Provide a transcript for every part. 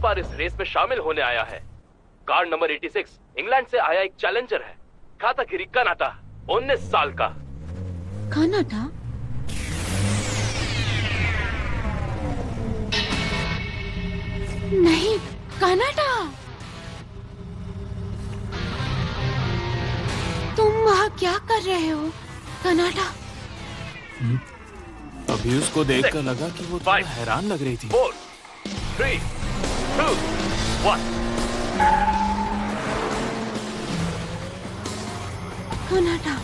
बार इस रेस में शामिल होने आया है। कार नंबर 86 इंग्लैंड से आया एक चैलेंजर है, कातागिरी कनाटा, 19 साल का। कनाडा? नहीं, कनाडा। तुम वहाँ क्या कर रहे हो, कनाडा? अभी उसको देखकर लगा कि वो थोड़ा हैरान लग रही थी। 4, 3, 2, 1। कनाडा।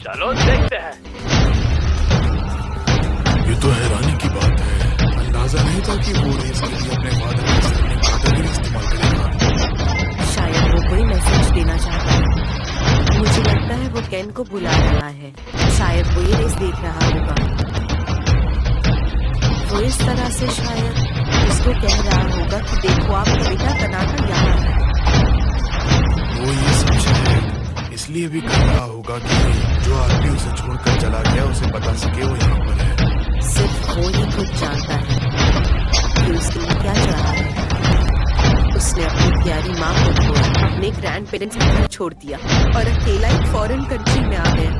चलो देखते हैं। ये तो हैरानी की बात है, अंदाजा नहीं था कि वो रेस के लिए अपने फादर के सामने काटागिरी इस्तेमाल करेगा। शायद वो कोई मैसेज देना चाहता है। मुझे लगता है वो केन को बुला रहा है। शायद वो ये रेस देख रहा होगा। वो इस तरह से शायद उसको कह रहा होगा कि देखो आपका बेटा कनाडा यहाँ है। वो ये समझे इसलिए भी कर रहा होगा कि जो आदमी उसे छोड़कर चला गया उसे पता सके वो यहाँ पर है। सिर्फ वो ही खुद जानता है कि उसके लिए क्या चाह है। उसने अपनी प्यारी माँ को छोड़ा, अपने ग्रैंड पेरेंट्स का घर छोड़ दिया और अकेला एक फॉरेन कंट्री में आ गया।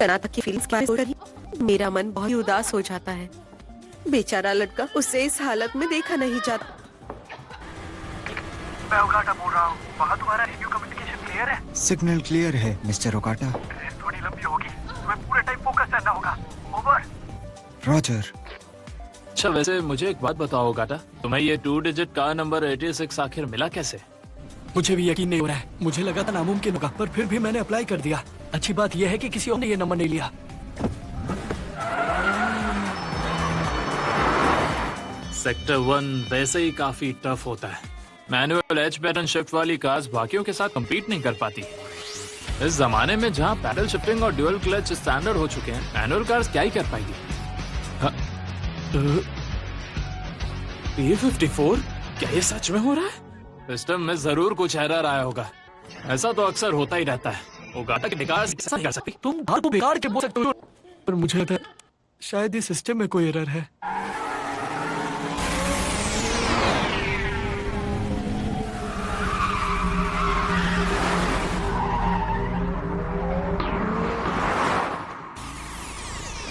कनाडा की फीलिंग्स के बारे में मेरा मन बहुत ही उदास हो जाता है। बेचारा लड़का, उसे इस हालत में देखा नहीं जाता। मैं ओकाटा बोल रहा हूँ। वहाँ तुम्हारा रेडियो कम्युनिकेशन क्लियर है? सिग्नल क्लियर है मिस्टर ओकाटा। रेस थोड़ी लंबी होगी, तुम्हें पूरे टाइम फोकस रहना होगा। ओवर। रॉजर। अच्छा, वैसे मुझे एक बात बताओ गाटा, तुम्हें ये 2 डिजिट कार नंबर 86 आखिर मिला कैसे? मुझे भी यकीन नहीं हो रहा है। मुझे लगा था नामुमकिन होगा, पर फिर भी मैंने अप्लाई कर दिया। अच्छी बात यह है कि किसी और ने ये नंबर नहीं लिया। सेक्टर 1 वैसे ही काफी टफ होता है। मैनुअल एज पैटर्न शिफ्ट वाली कार्स बाकियों के साथ compete नहीं कर पाती। इस जमाने में जहाँ पैडल शिफ्टिंग और ड्यूअल क्लच स्टैंडर्ड हो चुके हैं, मैनुअल कार्स क्या ही कर पाएगी। P54? क्या ये सच में हो रहा है? सिस्टम में जरूर कुछ एरर आया होगा। ऐसा तो अक्सर होता ही रहता है। वो गाटा के बेकार ऐसा नहीं कर सकती। तुम कार को बेकार के बोल सकते हो, पर मुझे लगता है शायद इस सिस्टम में कोई एरर है।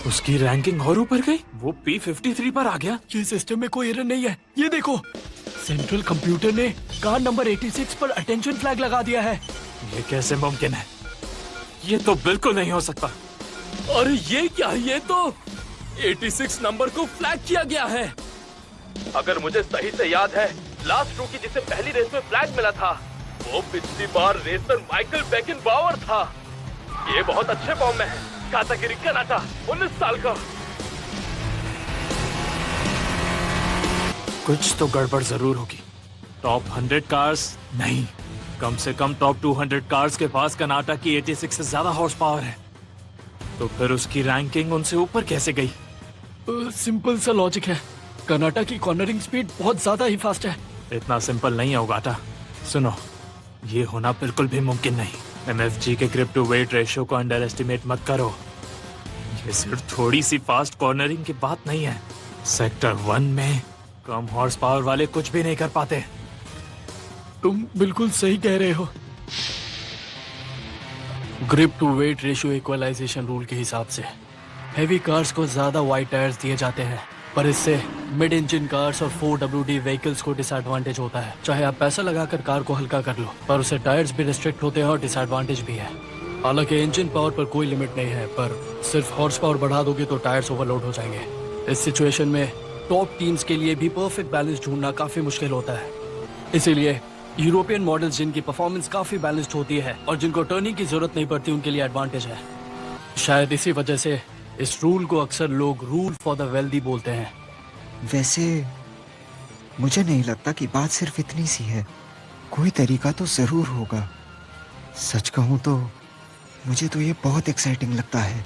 उसकी रैंकिंग और ऊपर गई। वो P53 पर आ गया। ये सिस्टम में कोई एरर नहीं है। ये देखो, सेंट्रल कंप्यूटर ने कार नंबर 86 पर अटेंशन फ्लैग लगा दिया है। ये कैसे मुमकिन है? ये तो बिल्कुल नहीं हो सकता। अरे ये क्या, ये तो 86 नंबर को फ्लैग किया गया है। अगर मुझे सही से याद है, लास्ट रूकी जिसे पहली रेस में फ्लैग मिला था वो पिछली बार रेसर माइकल बेकिनबावर था। ये बहुत अच्छे फॉर्म में है। कातागिरी कनाटा 19 साल का। कुछ तो गड़बड़ जरूर होगी। टॉप 100 कार्स नहीं, कम से कम टॉप 200 कार्स के पास कनाटा की 86 से ज्यादा हॉर्स पावर है। तो फिर उसकी रैंकिंग उनसे ऊपर कैसे गई? सिंपल सा लॉजिक है, कनाटा की कॉर्नरिंग स्पीड बहुत ज्यादा ही फास्ट है। इतना सिंपल नहीं है उगाटा। सुनो, ये होना बिल्कुल भी मुमकिन नहीं। MFG के ग्रिप टू वेट रेशियो को अंडर एस्टिमेट मत करो। ये सिर्फ थोड़ी सी फास्ट कॉर्नरिंग की बात नहीं है। सेक्टर 1 में कम हॉर्स पावर वाले कुछ भी नहीं कर पाते। तुम बिल्कुल सही कह रहे हो। Grip to weight ratio equalization rule के हिसाब से हैवी कार्स को ज्यादा वाइड टायर्स दिए जाते हैं, पर इससे मिड इंजन कार्स और 4WD व्हीकल्स को डिसएडवांटेज होता है। चाहे आप पैसा लगाकर कार को हल्का कर लो, पर उससे टायर्स भी रिस्ट्रिक्ट होते हैं और डिसएडवांटेज भी है। हालांकि इंजन पावर पर कोई लिमिट नहीं है, पर सिर्फ हॉर्स पावर बढ़ा दोगे तो टायर्स ओवरलोड हो जाएंगे। इस सिचुएशन में टॉप टीम्स के लिए भी परफेक्ट बैलेंस ढूंढना काफी मुश्किल होता है। इसीलिए यूरोपियन मॉडल्स जिनकी परफॉर्मेंस काफी बैलेंस्ड होती है और जिनको टर्निंग की जरूरत नहीं पड़ती, उनके लिए एडवांटेज है। शायद इसी वजह से इस रूल को अक्सर लोग रूल फॉर द वेल्दी बोलते हैं। वैसे मुझे नहीं लगता कि बात सिर्फ इतनी सी है, कोई तरीका तो जरूर होगा। सच कहूं तो मुझे तो ये बहुत एक्साइटिंग लगता है।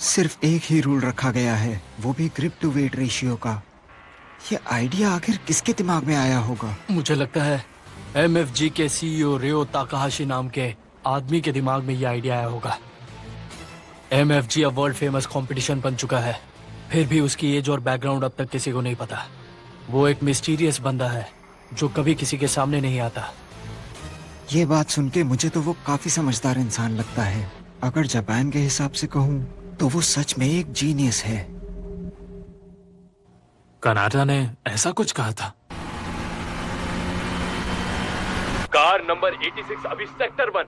सिर्फ एक ही रूल रखा गया है, वो भी ग्रिप टू वेट रेशियो का। ये आइडिया आखिर किसके दिमाग में आया होगा? मुझे लगता है MFG के CEO रियो ताकाहाशी नाम के आदमी के दिमाग में ये आइडिया आया होगा। MFG अब वर्ल्ड फेमस कंपटीशन बन चुका है, फिर भी उसकी एज और बैकग्राउंड अब तक किसी को नहीं पता। वो एक मिस्टीरियस बंदा है जो कभी किसी के सामने नहीं आता। ये बात सुन के मुझे तो वो काफी समझदार इंसान लगता है। अगर जापान के हिसाब से कहूँ तो वो सच में एक जीनियस है। कनाडा ने ऐसा कुछ कहा था? कार नंबर 86 अभी सेक्टर 1